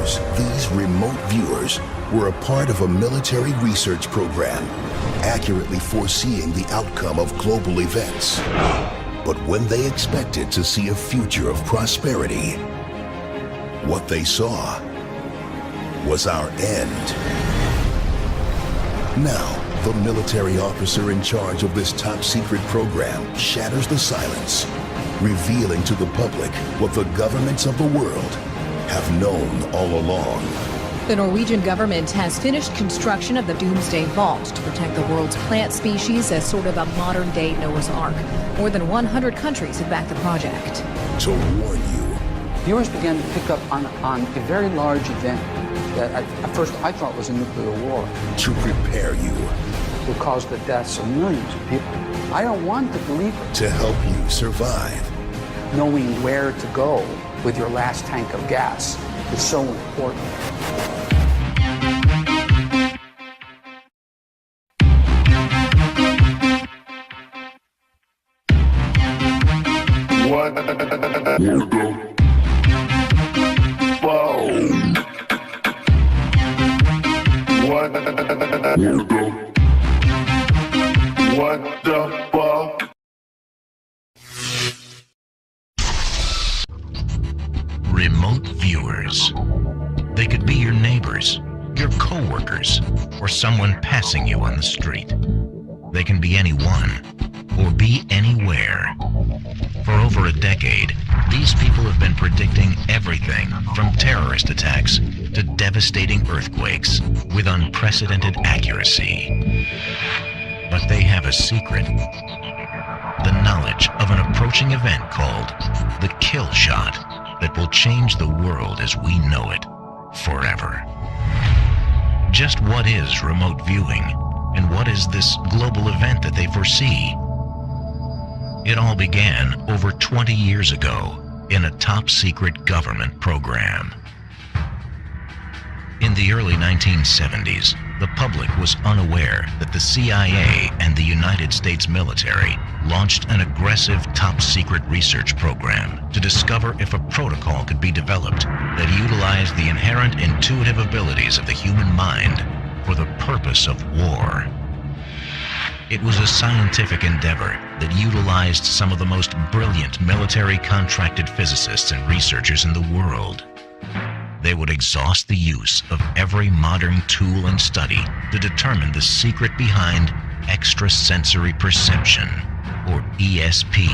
years, these remote viewers were a part of a military research program, accurately foreseeing the outcome of global events. But when they expected to see a future of prosperity, what they saw was our end. Now, the military officer in charge of this top-secret program shatters the silence, revealing to the public what the governments of the world have known all along. The Norwegian government has finished construction of the Doomsday Vault to protect the world's plant species as sort of a modern-day Noah's Ark. More than 100 countries have backed the project. To warn you. Viewers began to pick up on a very large event that at first I thought was a nuclear war. To prepare you. Would cause the deaths of millions of people. I don't want to believe it. To help you survive. Knowing where to go with your last tank of gas is so important. What the fuck? Remote viewers. They could be your neighbors, your co-workers, or someone passing you on the street. They can be anyone or be anywhere. For over a decade, these people have been predicting everything from terrorist attacks to devastating earthquakes with unprecedented accuracy. But they have a secret. The knowledge of an approaching event called the kill shot that will change the world as we know it forever. Just what is remote viewing, and what is this global event that they foresee? It all began over 20 years ago in a top-secret government program. In the early 1970s, the public was unaware that the CIA and the United States military launched an aggressive top-secret research program to discover if a protocol could be developed that utilized the inherent intuitive abilities of the human mind for the purpose of war. It was a scientific endeavor that utilized some of the most brilliant military contracted physicists and researchers in the world. They would exhaust the use of every modern tool and study to determine the secret behind extrasensory perception, or ESP.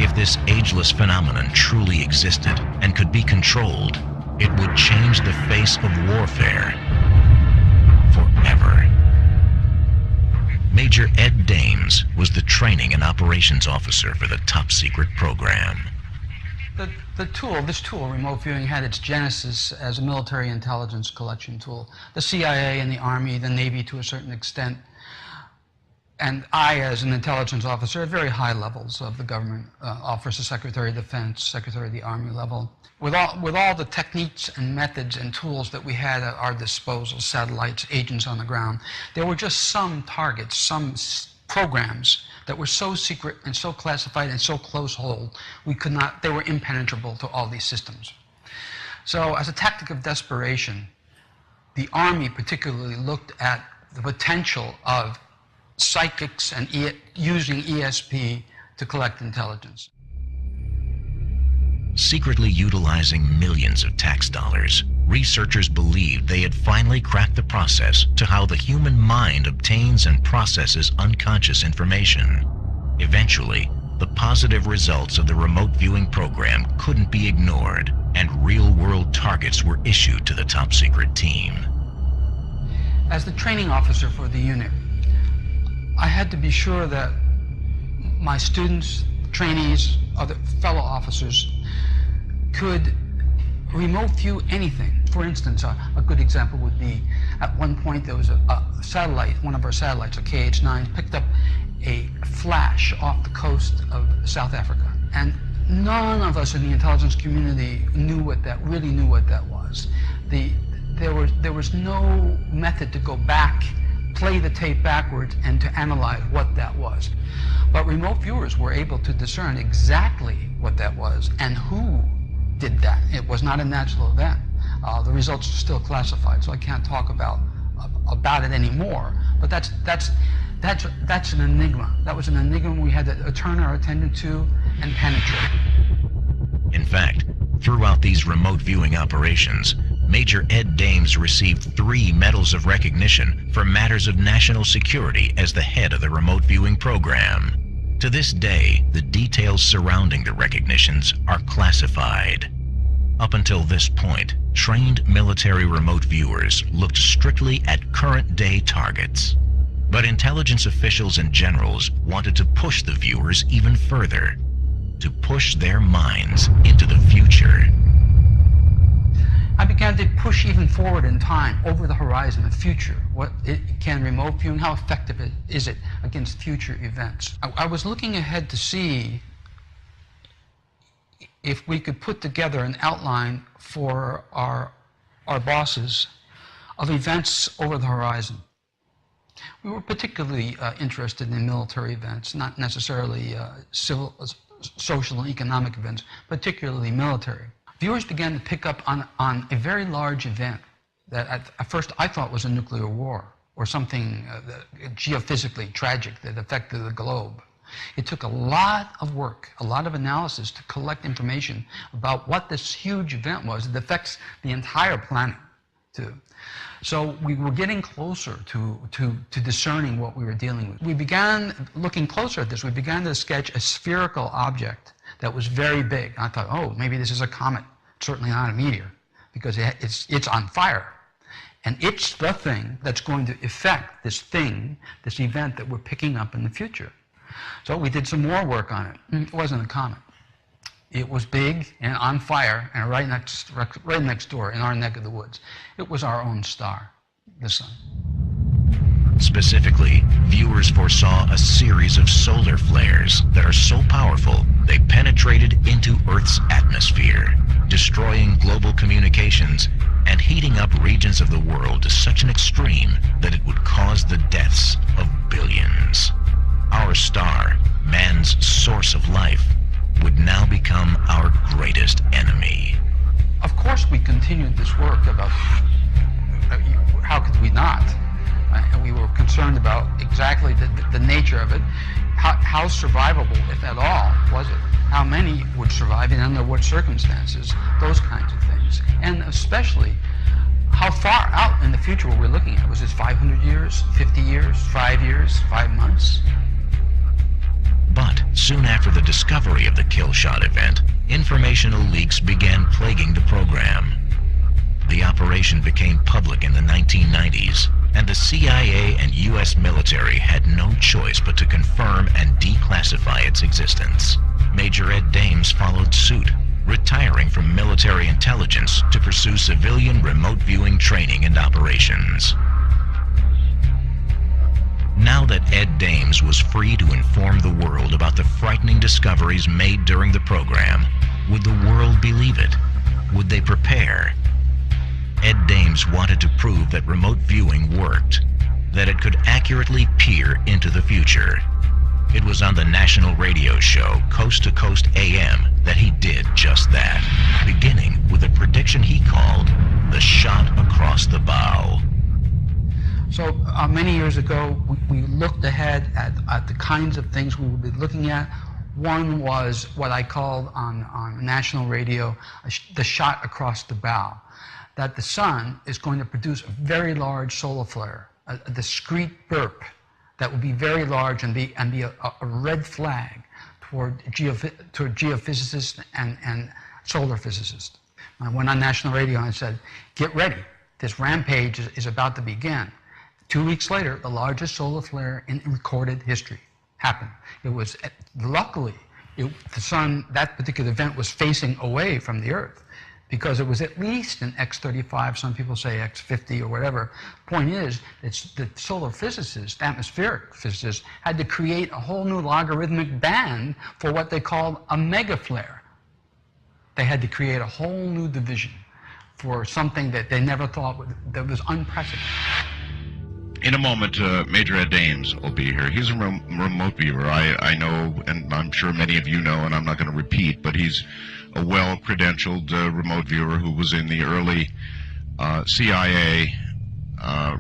If this ageless phenomenon truly existed and could be controlled, it would change the face of warfare forever. Major Ed Dames was the training and operations officer for the top-secret program. This tool, remote viewing, had its genesis as a military intelligence collection tool. The CIA and the Army, the Navy to a certain extent, and I, as an intelligence officer at very high levels of the government, Officer Secretary of Defense, Secretary of the Army level, with all the techniques and methods and tools that we had at our disposal, satellites, agents on the ground, there were just some targets, some programs that were so secret and so classified and so close hold, they were impenetrable to all these systems. So as a tactic of desperation, the Army particularly looked at the potential of psychics and using ESP to collect intelligence. Secretly utilizing millions of tax dollars, researchers believed they had finally cracked the process to how the human mind obtains and processes unconscious information. Eventually, the positive results of the remote viewing program couldn't be ignored, and real-world targets were issued to the top-secret team. As the training officer for the unit, I had to be sure that my students, trainees, other fellow officers could remote view anything. For instance, a good example would be, at one point there was a satellite, one of our satellites, a KH-9, picked up a flash off the coast of South Africa. And none of us in the intelligence community really knew what that was. There was no method to go back, play the tape backwards, and to analyze what that was. But remote viewers were able to discern exactly what that was and who did that. It was not a natural event. The results are still classified, so I can't talk about it anymore. But that's an enigma. That was an enigma we had to turn our attention to and penetrate. In fact, throughout these remote viewing operations, Major Ed Dames received 3 medals of recognition for matters of national security as the head of the remote viewing program. To this day, the details surrounding the recognitions are classified. Up until this point, trained military remote viewers looked strictly at current-day targets. But intelligence officials and generals wanted to push the viewers even further, to push their minds into the future. I began to push even forward in time, over the horizon, the future. Can remote viewing, how effective is it against future events? I was looking ahead to see if we could put together an outline for our bosses of events over the horizon. We were particularly interested in military events, not necessarily civil, social and economic events, particularly military. Viewers began to pick up on a very large event that at first I thought was a nuclear war or something geophysically tragic that affected the globe. It took a lot of work, a lot of analysis to collect information about what this huge event was that affects the entire planet too. So we were getting closer to discerning what we were dealing with. We began looking closer at this. We began to sketch a spherical object that was very big. I thought, oh, maybe this is a comet. Certainly not a meteor, because it's on fire. And it's the thing that's going to affect this event that we're picking up in the future. So we did some more work on it. It wasn't a comet. It was big and on fire and right next door in our neck of the woods. It was our own star, the sun. Specifically, viewers foresaw a series of solar flares that are so powerful they penetrated into Earth's atmosphere, destroying global communications and heating up regions of the world to such an extreme that it would cause the deaths of billions. Our star, man's source of life, would now become our greatest enemy. Of course we continued this work about how could we not? And we were concerned about exactly the nature of it. How survivable, if at all, was it? How many would survive and under what circumstances? Those kinds of things. And especially, how far out in the future were we looking at? Was this 500 years, 50 years, 5 years, 5 months? But soon after the discovery of the kill shot event, informational leaks began plaguing the program. The operation became public in the 1990s, and the CIA and U.S. military had no choice but to confirm and declassify its existence. Major Ed Dames followed suit, retiring from military intelligence to pursue civilian remote viewing training and operations. Now that Ed Dames was free to inform the world about the frightening discoveries made during the program, would the world believe it? Would they prepare? Ed Dames wanted to prove that remote viewing worked, that it could accurately peer into the future. It was on the national radio show Coast to Coast AM that he did just that, beginning with a prediction he called the shot across the bow. So many years ago, we looked ahead at the kinds of things we would be looking at. One was what I called on national radio the shot across the bow, that the sun is going to produce a very large solar flare, a discrete burp that will be very large and be a red flag toward geophysicists and solar physicists. I went on national radio and I said, get ready, this rampage is about to begin. 2 weeks later, the largest solar flare in recorded history happened. It was, luckily, the sun, that particular event was facing away from the Earth because it was at least an X35, some people say X50 or whatever. Point is, it's the solar physicists, atmospheric physicists, had to create a whole new logarithmic band for what they called a mega flare. They had to create a whole new division for something that they never thought that was unprecedented. In a moment, Major Ed Dames will be here. He's a remote viewer. I know, and I'm sure many of you know, and I'm not going to repeat, but he's a well-credentialed remote viewer who was in the early CIA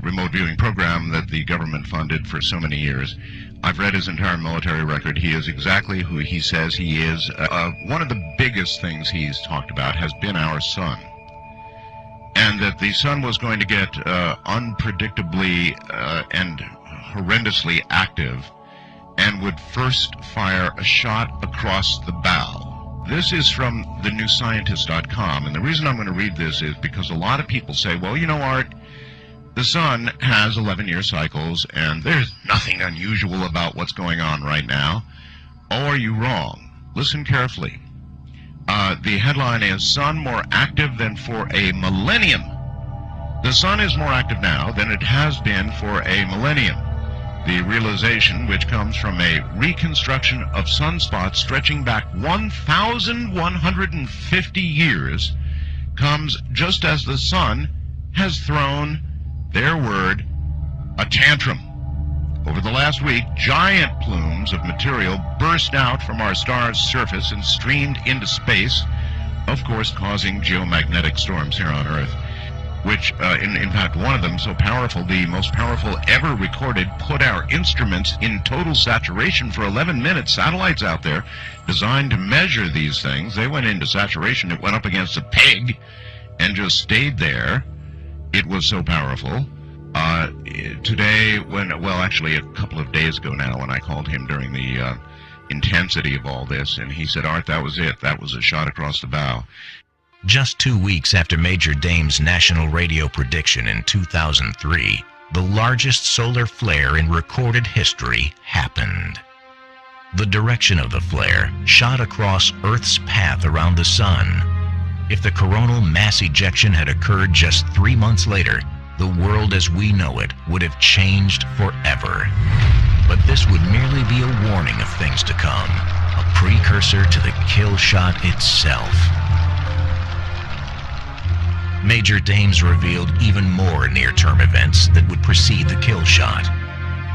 remote viewing program that the government funded for so many years. I've read his entire military record. He is exactly who he says he is. One of the biggest things he's talked about has been our sun. And that the sun was going to get unpredictably and horrendously active and would first fire a shot across the bow. This is from thenewscientist.com, and the reason I'm going to read this is because a lot of people say, well, you know, Art, the sun has 11-year cycles, and there's nothing unusual about what's going on right now. Oh, are you wrong? Listen carefully. The headline is, Sun More Active Than For a Millennium. The sun is more active now than it has been for a millennium. The realization, which comes from a reconstruction of sunspots stretching back 1,150 years, comes just as the sun has thrown, their word, a tantrum. Over the last week, giant plumes of material burst out from our star's surface and streamed into space, of course causing geomagnetic storms here on Earth, which, in fact, one of them so powerful, the most powerful ever recorded, put our instruments in total saturation for 11 minutes. Satellites out there designed to measure these things, they went into saturation. It went up against a peg and just stayed there. It was so powerful. Today, actually a couple of days ago now, when I called him during the intensity of all this, and he said, Art, that was it. That was a shot across the bow. Just 2 weeks after Major Dames' national radio prediction in 2003, the largest solar flare in recorded history happened. The direction of the flare shot across Earth's path around the sun. If the coronal mass ejection had occurred just 3 months later, the world as we know it would have changed forever. But this would merely be a warning of things to come, a precursor to the kill shot itself. Major Dames revealed even more near-term events that would precede the kill shot.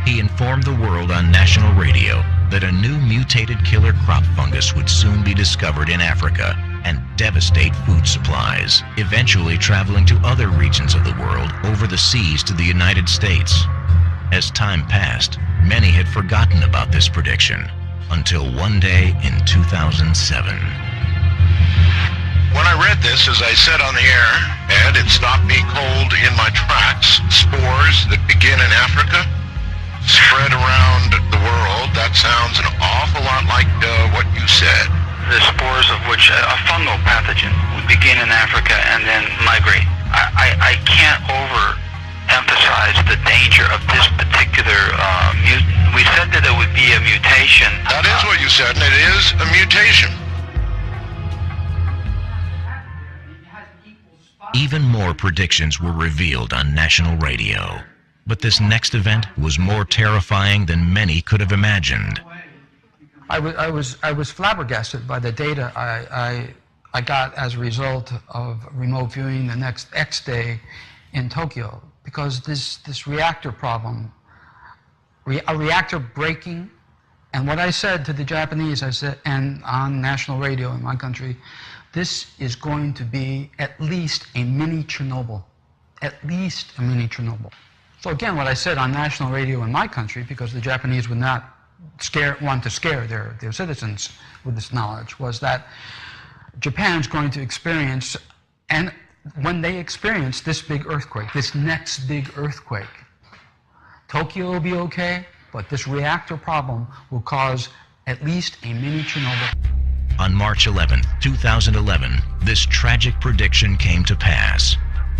He informed the world on national radio that a new mutated killer crop fungus would soon be discovered in Africa and devastate food supplies, eventually traveling to other regions of the world over the seas to the United States. As time passed, many had forgotten about this prediction, until one day in 2007. When I read this, as I said on the air, Ed, it stopped me cold in my tracks. Spores that begin in Africa, spread around the world. That sounds an awful lot like what you said. The spores of which a fungal pathogen would begin in Africa and then migrate. I can't overemphasize the danger of this particular mutant. We said that it would be a mutation. That is what you said, and it is a mutation. Even more predictions were revealed on national radio. But this next event was more terrifying than many could have imagined. I was flabbergasted by the data I got as a result of remote viewing the next X day in Tokyo, because this reactor problem, a reactor breaking, and what I said to the Japanese, I said, and on national radio in my country, this is going to be at least a mini Chernobyl, at least a mini Chernobyl. So again, what I said on national radio in my country, because the Japanese would not want to scare their citizens with this knowledge, was that Japan's going to experience, and when they experience this big earthquake, this next big earthquake, Tokyo will be okay, but this reactor problem will cause at least a mini Chernobyl. On March 11, 2011, this tragic prediction came to pass.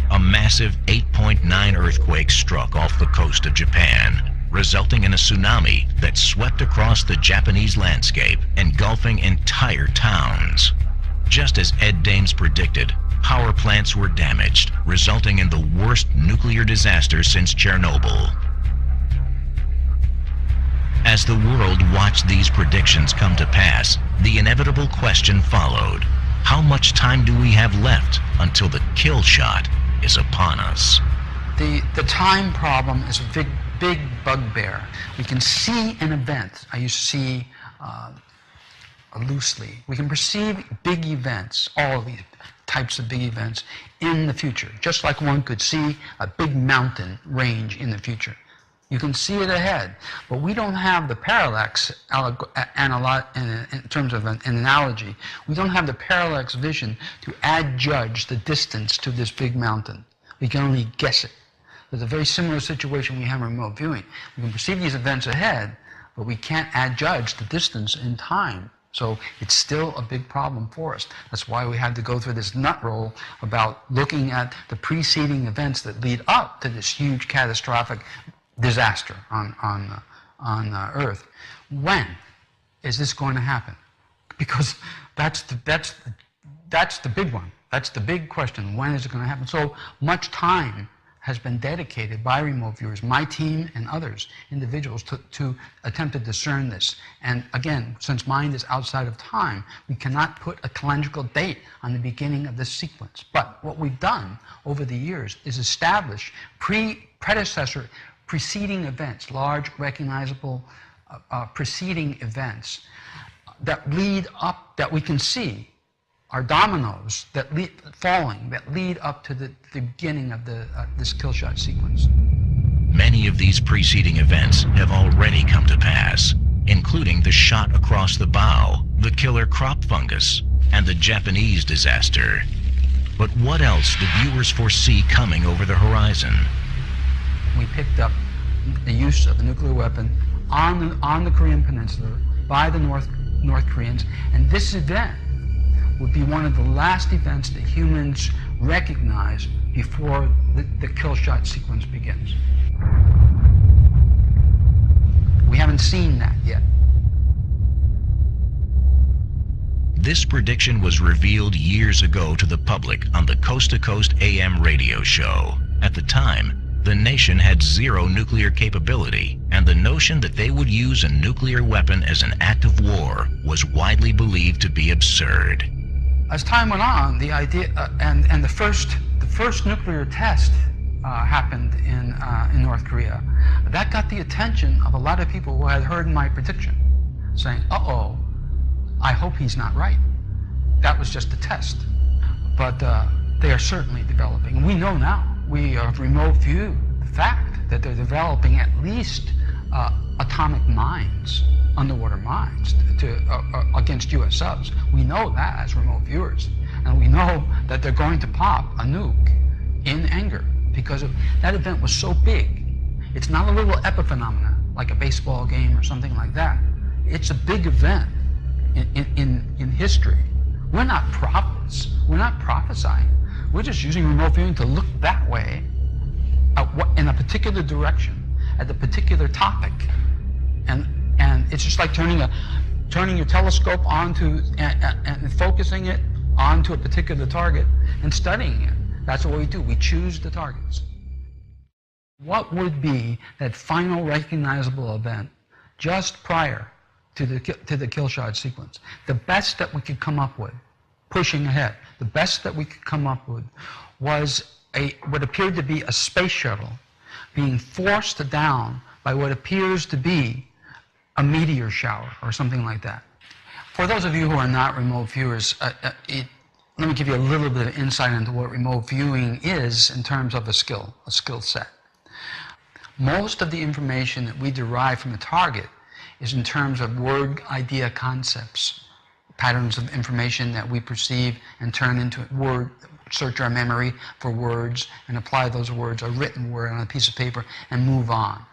A massive 8.9 earthquake struck off the coast of Japan, resulting in a tsunami that swept across the Japanese landscape, engulfing entire towns. Just as Ed Dames predicted, power plants were damaged, resulting in the worst nuclear disaster since Chernobyl. As the world watched these predictions come to pass, the inevitable question followed: how much time do we have left until the kill shot is upon us? The time problem is a big bugbear. We can see an event. I use see loosely. We can perceive big events, all of these types of big events, in the future, just like one could see a big mountain range in the future. You can see it ahead, but we don't have the parallax, in terms of an analogy, we don't have the parallax vision to adjudge the distance to this big mountain. We can only guess it. There's a very similar situation we have in remote viewing. We can perceive these events ahead, but we can't adjudge the distance in time. So it's still a big problem for us. That's why we had to go through this nut roll about looking at the preceding events that lead up to this huge catastrophic disaster on Earth. When is this going to happen? Because that's the big one. That's the big question. When is it going to happen? So much time has been dedicated by remote viewers, my team and others, individuals, to attempt to discern this. And again, since mind is outside of time, we cannot put a calendrical date on the beginning of this sequence. But what we've done over the years is establish preceding events, large, recognizable preceding events that lead up, that we can see, are dominoes that lead up to the beginning of this kill shot sequence. Many of these preceding events have already come to pass, including the shot across the bow, the killer crop fungus, and the Japanese disaster. But what else do viewers foresee coming over the horizon? We picked up the use of a nuclear weapon on the Korean Peninsula by the North Koreans, and this event would be one of the last events that humans recognize before the kill shot sequence begins. We haven't seen that yet. This prediction was revealed years ago to the public on the Coast to Coast AM radio show. At the time, the nation had zero nuclear capability, and the notion that they would use a nuclear weapon as an act of war was widely believed to be absurd. As time went on, the idea and the first nuclear test happened in North Korea. That got the attention of a lot of people who had heard my prediction, saying, "Uh-oh, I hope he's not right. That was just a test." But they are certainly developing. And we know now, we have remote viewed the fact that they're developing at least atomic mines, underwater mines, against U.S. subs. We know that as remote viewers. And we know that they're going to pop a nuke in anger because that event was so big. It's not a little epiphenomenon like a baseball game or something like that. It's a big event in history. We're not prophets. We're not prophesying. We're just using remote viewing to look that way in a particular direction at the particular topic. And it's just like turning your telescope onto and focusing it onto a particular target and studying it. That's what we do. We choose the targets. What would be that final recognizable event just prior to the kill shot sequence? The best that we could come up with, pushing ahead, the best that we could come up with was what appeared to be a space shuttle being forced down by what appears to be a meteor shower or something like that. For those of you who are not remote viewers, let me give you a little bit of insight into what remote viewing is in terms of a skill set. Most of the information that we derive from a target is in terms of word idea concepts, patterns of information that we perceive and turn into word, search our memory for words and apply those words, a written word on a piece of paper, and move on.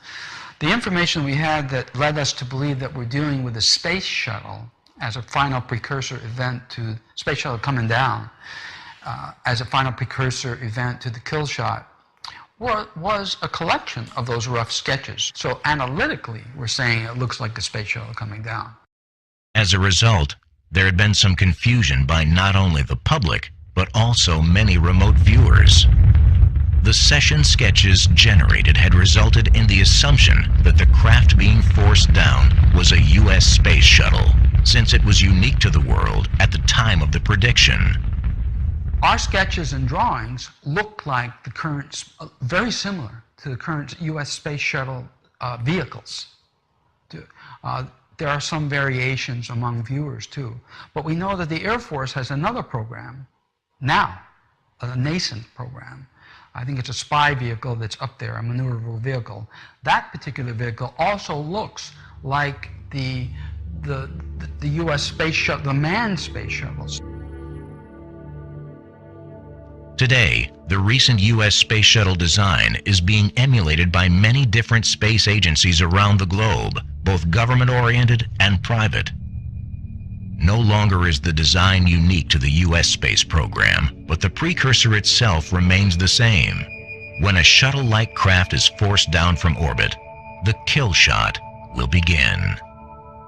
The information we had that led us to believe that we're dealing with a space shuttle as a final precursor event to space shuttle coming down, as a final precursor event to the kill shot, was a collection of those rough sketches. So analytically, we're saying it looks like a space shuttle coming down. As a result, there had been some confusion by not only the public, but also many remote viewers. The session sketches generated had resulted in the assumption that the craft being forced down was a U.S. space shuttle, since it was unique to the world at the time of the prediction. our sketches and drawings look like the current, very similar to the current U.S. space shuttle vehicles. There are some variations among viewers too, but we know that the Air Force has another program now, a nascent program. I think it's a spy vehicle that's up there, a maneuverable vehicle. That particular vehicle also looks like the U.S. space shuttle, the manned space shuttles. Today, the recent U.S. space shuttle design is being emulated by many different space agencies around the globe, both government-oriented and private. No longer is the design unique to the U.S. space program, but the precursor itself remains the same. When a shuttle-like craft is forced down from orbit, the kill shot will begin.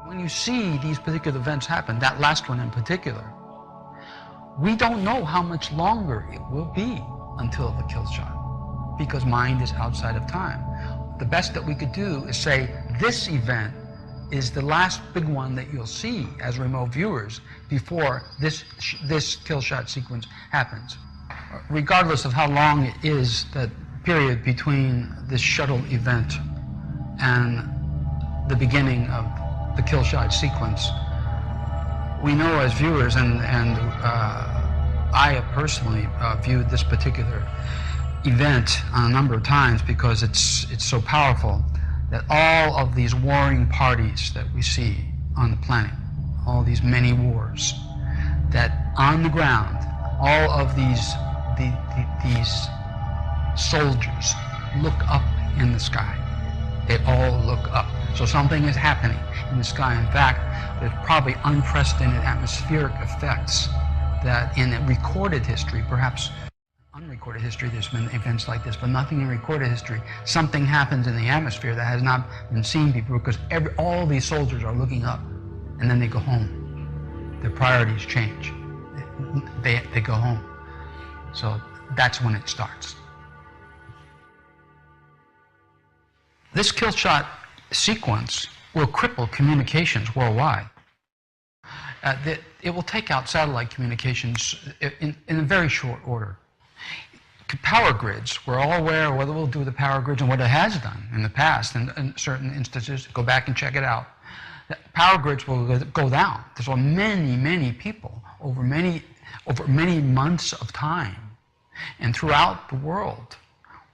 When you see these particular events happen, that last one in particular, we don't know how much longer it will be until the kill shot, because mind is outside of time. The best that we could do is say this event is the last big one that you'll see as remote viewers before this kill shot sequence happens. Regardless of how long it is, that period between this shuttle event and the beginning of the kill shot sequence, we know as viewers, and I have personally viewed this particular event a number of times because it's so powerful, that all of these warring parties that we see on the planet, all these many wars, that on the ground, all of these soldiers look up in the sky. They all look up. So something is happening in the sky. In fact, there's probably unprecedented atmospheric effects that in recorded history, perhaps unrecorded history, there's been events like this, but nothing in recorded history. Something happens in the atmosphere that has not been seen before, because all these soldiers are looking up, and then they go home. Their priorities change. They go home. So that's when it starts. This kill shot sequence will cripple communications worldwide. It will take out satellite communications in a very short order. Power grids, we're all aware of what it will do with the power grids and what it has done in the past in certain instances. Go back and check it out. Power grids will go down. There's many people over many months of time, and throughout the world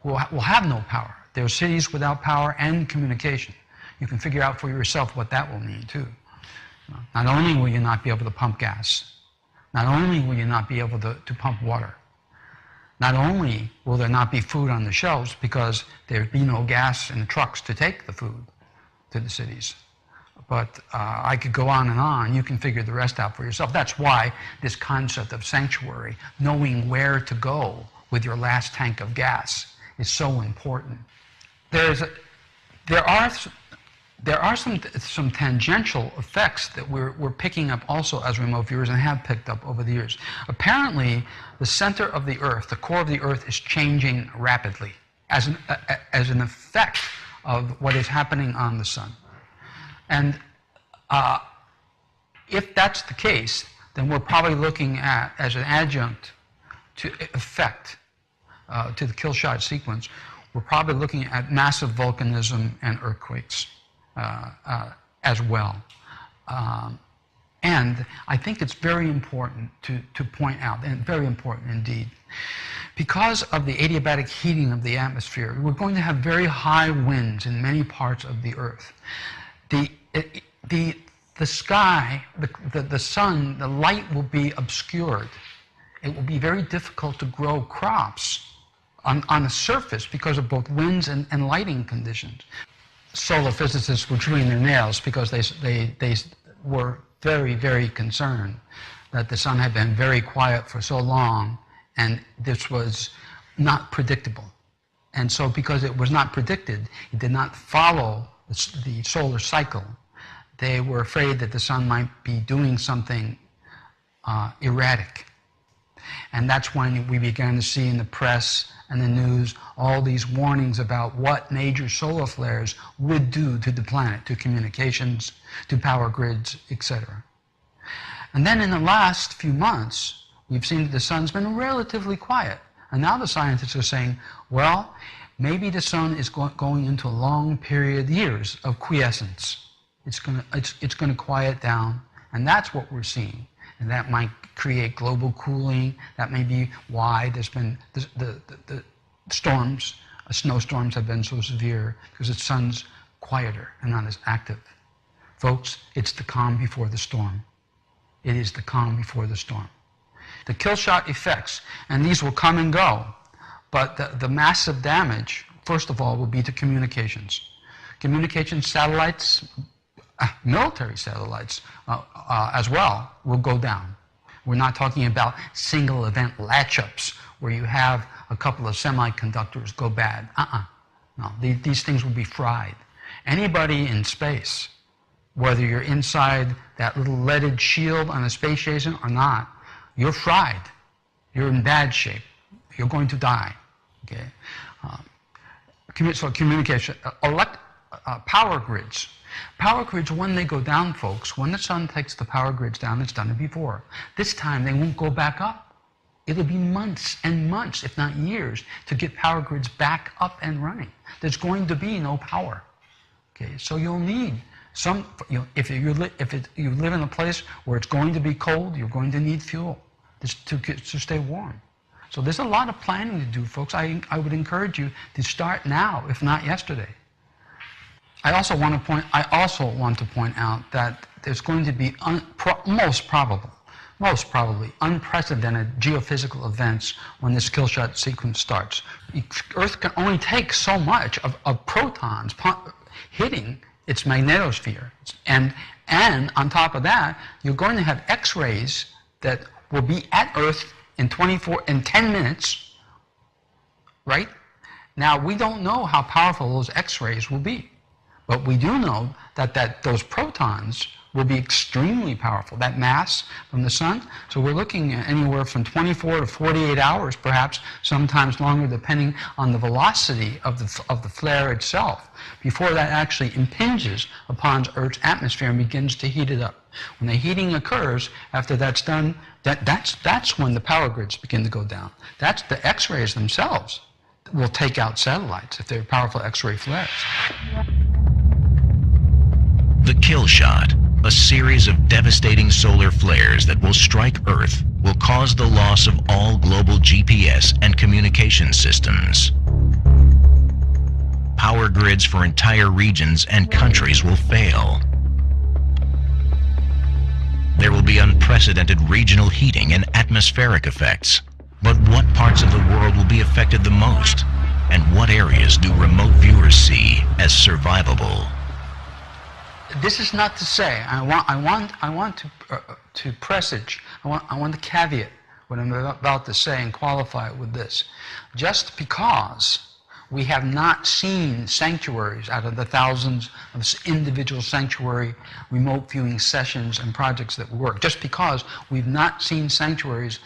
will have no power. There are cities without power and communication. You can figure out for yourself what that will mean too. Not only will you not be able to pump gas, not only will you not be able to pump water, not only will there not be food on the shelves because there'd be no gas in the trucks to take the food to the cities, but I could go on and on. You can figure the rest out for yourself. That's why this concept of sanctuary, knowing where to go with your last tank of gas, is so important. There are some tangential effects that we're picking up also as remote viewers, and have picked up over the years. Apparently, the center of the Earth, the core of the Earth, is changing rapidly as an effect of what is happening on the sun. And if that's the case, then we're probably looking at, as an adjunct to effect to the kill shot sequence, we're probably looking at massive volcanism and earthquakes as well. And I think it's very important to point out, and very important indeed, because of the adiabatic heating of the atmosphere, we're going to have very high winds in many parts of the Earth. The sky, the sun, the light will be obscured. It will be very difficult to grow crops on the surface because of both winds and lighting conditions. Solar physicists were chewing their nails because they were very concerned that the sun had been very quiet for so long, and this was not predictable. And so because it was not predicted, it did not follow the solar cycle, they were afraid that the sun might be doing something erratic. And that's when we began to see in the press and the news all these warnings about what major solar flares would do to the planet, to communications, to power grids, etc. And then in the last few months, we've seen that the sun's been relatively quiet. And now the scientists are saying, well, maybe the sun is going into a long period, years of quiescence. It's going to quiet down, and that's what we're seeing. And that might create global cooling. That may be why there's been the storms, snowstorms have been so severe, because the sun's quieter and not as active. Folks, it's the calm before the storm. It is the calm before the storm. The kill shot effects, and these will come and go, but the massive damage, first of all, will be to communications. Communication satellites, military satellites as well, will go down. We're not talking about single event latch-ups where you have a couple of semiconductors go bad. No, these things will be fried. Anybody in space, whether you're inside that little leaded shield on a space station or not, you're fried. You're in bad shape. You're going to die. Okay. So communication, power grids. Power grids, when they go down, folks, when the sun takes the power grids down, it's done it before. This time they won't go back up. It'll be months and months, if not years, to get power grids back up and running. There's going to be no power. Okay, so you'll need some. If you live in a place where it's going to be cold, you're going to need fuel to stay warm. So there's a lot of planning to do, folks. I would encourage you to start now, if not yesterday. I also want to point out that there's going to be most probably unprecedented geophysical events when this kill shot sequence starts. Earth can only take so much of protons hitting its magnetosphere, and on top of that, you're going to have X-rays that will be at Earth in 10 minutes, right? Now, we don't know how powerful those X-rays will be, but we do know that those protons will be extremely powerful, that mass from the sun. So we're looking at anywhere from 24 to 48 hours, perhaps, sometimes longer, depending on the velocity of the flare itself, before that actually impinges upon Earth's atmosphere and begins to heat it up. When the heating occurs, after that's done, that's when the power grids begin to go down. That's the X-rays themselves will take out satellites if they're powerful X-ray flares. The kill shot, a series of devastating solar flares that will strike Earth, will cause the loss of all global GPS and communication systems. Power grids for entire regions and countries will fail. There will be unprecedented regional heating and atmospheric effects. But what parts of the world will be affected the most? And what areas do remote viewers see as survivable? This is not to say, I want to presage, I want to caveat what I'm about to say and qualify it with this. Just because we have not seen sanctuaries out of the thousands of individual sanctuary remote viewing sessions and projects that work, just because we've not seen sanctuaries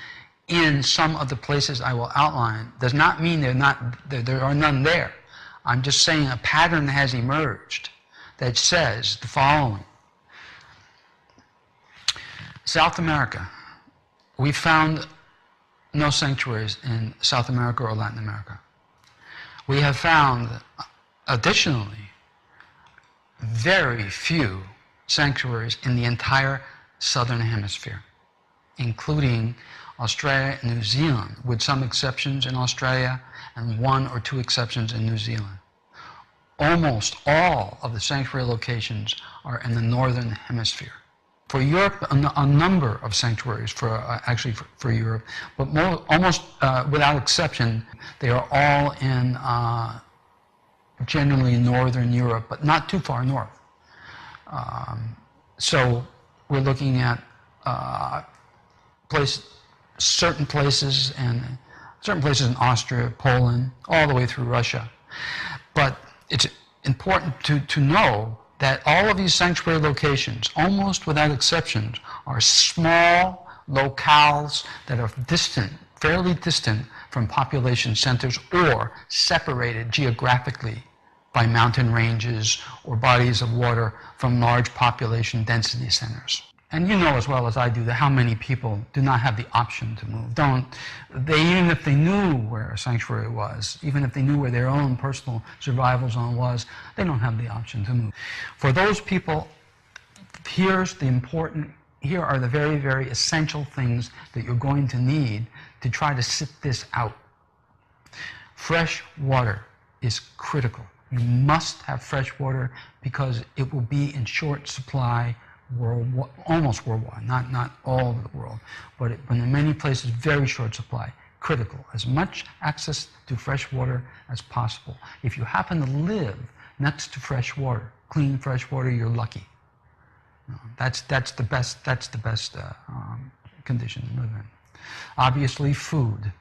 in some of the places I will outline, does not mean there are none there. I'm just saying a pattern has emerged that says the following. South America, we found no sanctuaries in South America or Latin America. We have found, additionally, very few sanctuaries in the entire southern hemisphere, including Australia and New Zealand, with some exceptions in Australia and 1 or 2 exceptions in New Zealand. Almost all of the sanctuary locations are in the northern hemisphere. For Europe, a number of sanctuaries for Europe, but almost without exception, they are all in generally northern Europe, but not too far north. So we're looking at certain places in Austria, Poland, all the way through Russia. But it's important to know that all of these sanctuary locations, almost without exceptions, are small locales that are distant, fairly distant from population centers or separated geographically by mountain ranges or bodies of water from large population density centers. And you know as well as I do that how many people do not have the option to move. Even if they knew where a sanctuary was, even if they knew where their own personal survival zone was, they don't have the option to move. For those people, here are the very, very essential things that you're going to need to try to sit this out. Fresh water is critical. You must have fresh water because it will be in short supply almost worldwide, not all over the world, but in many places, very short supply. Critical. As much access to fresh water as possible. If you happen to live next to fresh water, clean fresh water, you're lucky. That's the best condition to live in. Obviously, food.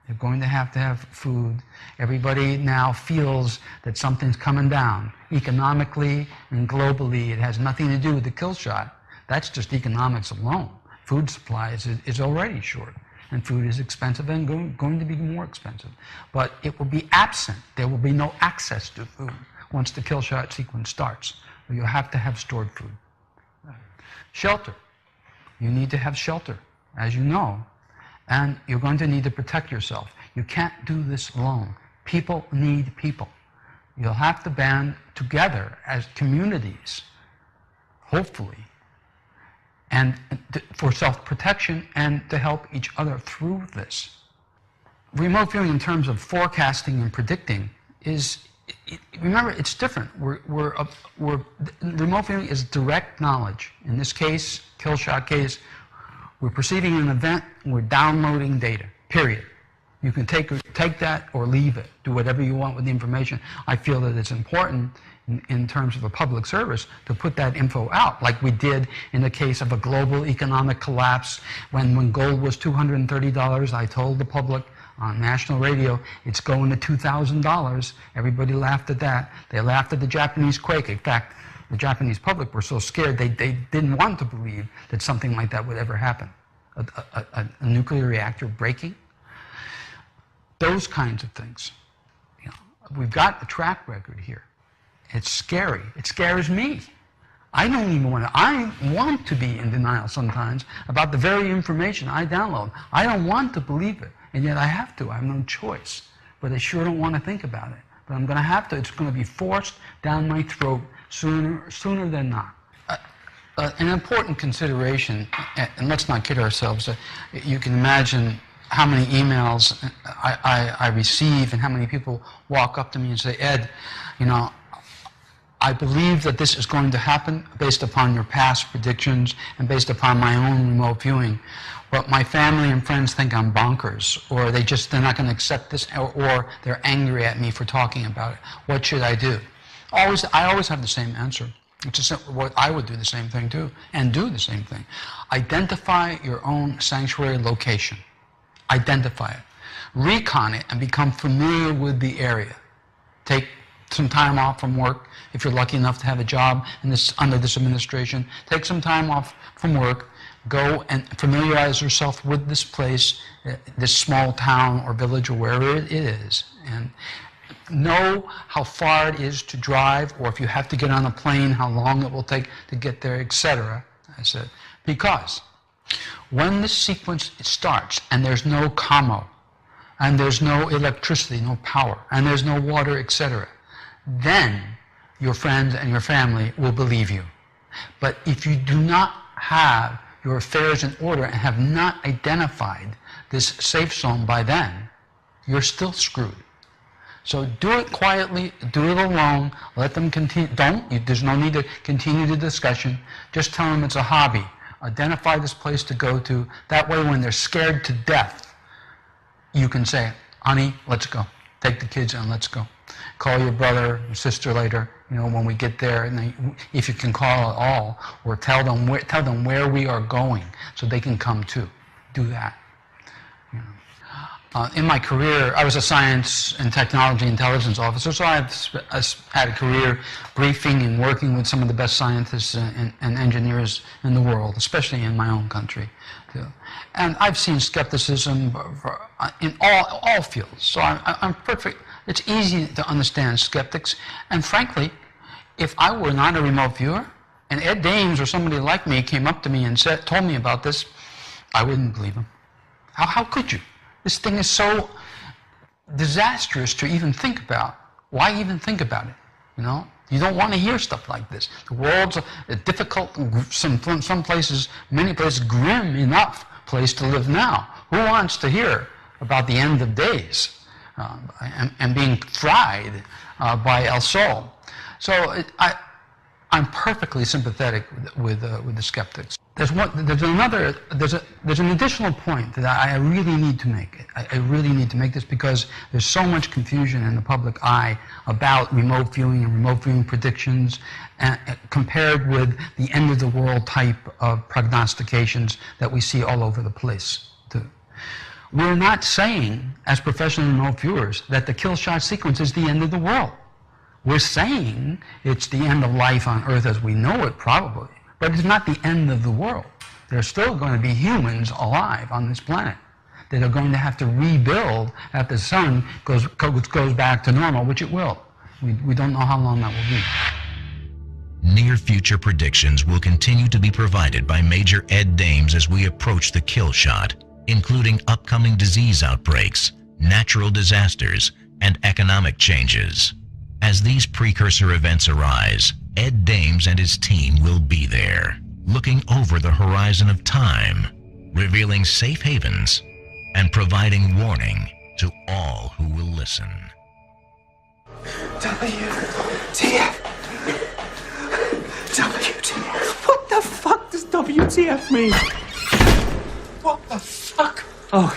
You're going to have food. Everybody now feels that something's coming down. Economically and globally, it has nothing to do with the kill shot. That's just economics alone. Food supply is already short, and food is expensive and going to be more expensive. But it will be absent. There will be no access to food once the kill shot sequence starts. You'll have to have stored food. Shelter. You need to have shelter, as you know. And you're going to need to protect yourself. You can't do this alone. People need people. You'll have to band together as communities, hopefully, and for self-protection and to help each other through this. Remote viewing in terms of forecasting and predicting remember, it's different. Remote viewing is direct knowledge. In this case, kill shot case, we're perceiving an event, and we're downloading data, period. You can take that or leave it. Do whatever you want with the information. I feel that it's important in terms of a public service to put that info out, like we did in the case of a global economic collapse. When gold was $230, I told the public on national radio, it's going to $2,000. Everybody laughed at that. They laughed at the Japanese quake. In fact, the Japanese public were so scared they didn't want to believe that something like that would ever happen. A nuclear reactor breaking. Those kinds of things. You know, we've got a track record here. It's scary. It scares me. I don't even I want to be in denial sometimes about the very information I download. I don't want to believe it, and yet I have to. I have no choice. But I sure don't want to think about it. But I'm going to have to. It's going to be forced down my throat sooner than not. An important consideration, and let's not kid ourselves, you can imagine how many emails I receive and how many people walk up to me and say, Ed, you know, I believe that this is going to happen based upon your past predictions and based upon my own remote viewing. But my family and friends think I'm bonkers, or they're not going to accept this, or they're angry at me for talking about it. What should I do? I always have the same answer. It's just what I would do the same thing too, and do the same thing. Identify your own sanctuary location. Identify it. Recon it and become familiar with the area. Take some time off from work if you're lucky enough to have a job under this administration. Take some time off from work. Go and familiarize yourself with this place, this small town or village or wherever it is, and know how far it is to drive, or if you have to get on a plane, how long it will take to get there, etc. I said, because when this sequence starts and there's no commo, and there's no electricity, no power, and there's no water, etc., then your friends and your family will believe you. But if you do not have your affairs in order and have not identified this safe zone by then, you're still screwed. So do it quietly, do it alone, let them continue. There's no need to continue the discussion. Just tell them it's a hobby. Identify this place to go to. That way when they're scared to death, you can say, honey, let's go. Take the kids and let's go. Call your brother or sister later, you know, when we get there, and if you can call at all, or tell them where we are going so they can come too. Do that. You know. In my career, I was a science and technology intelligence officer, so I've had a career briefing and working with some of the best scientists and engineers in the world, especially in my own country, too. And I've seen skepticism in all fields, so I'm perfect. It's easy to understand skeptics, and frankly, if I were not a remote viewer, and Ed Dames or somebody like me came up to me and told me about this, I wouldn't believe him. How could you? This thing is so disastrous to even think about. Why even think about it? You know, you don't want to hear stuff like this. The world's a difficult, some places, many places, grim enough place to live now. Who wants to hear about the end of days and being fried by El Sol? So I'm perfectly sympathetic with the skeptics. There's an additional point that I really need to make. I really need to make this because there's so much confusion in the public eye about remote viewing and remote viewing predictions compared with the end of the world type of prognostications that we see all over the place too. We're not saying, as professional remote viewers, that the kill shot sequence is the end of the world. We're saying it's the end of life on Earth as we know it, probably, but it's not the end of the world. There are still going to be humans alive on this planet that are going to have to rebuild after the sun goes back to normal, which it will. We don't know how long that will be. Near-future predictions will continue to be provided by Major Ed Dames as we approach the kill shot, including upcoming disease outbreaks, natural disasters, and economic changes. As these precursor events arise, Ed Dames and his team will be there, looking over the horizon of time, revealing safe havens, and providing warning to all who will listen. WTF? WTF? What the fuck does WTF mean? What the fuck? Oh,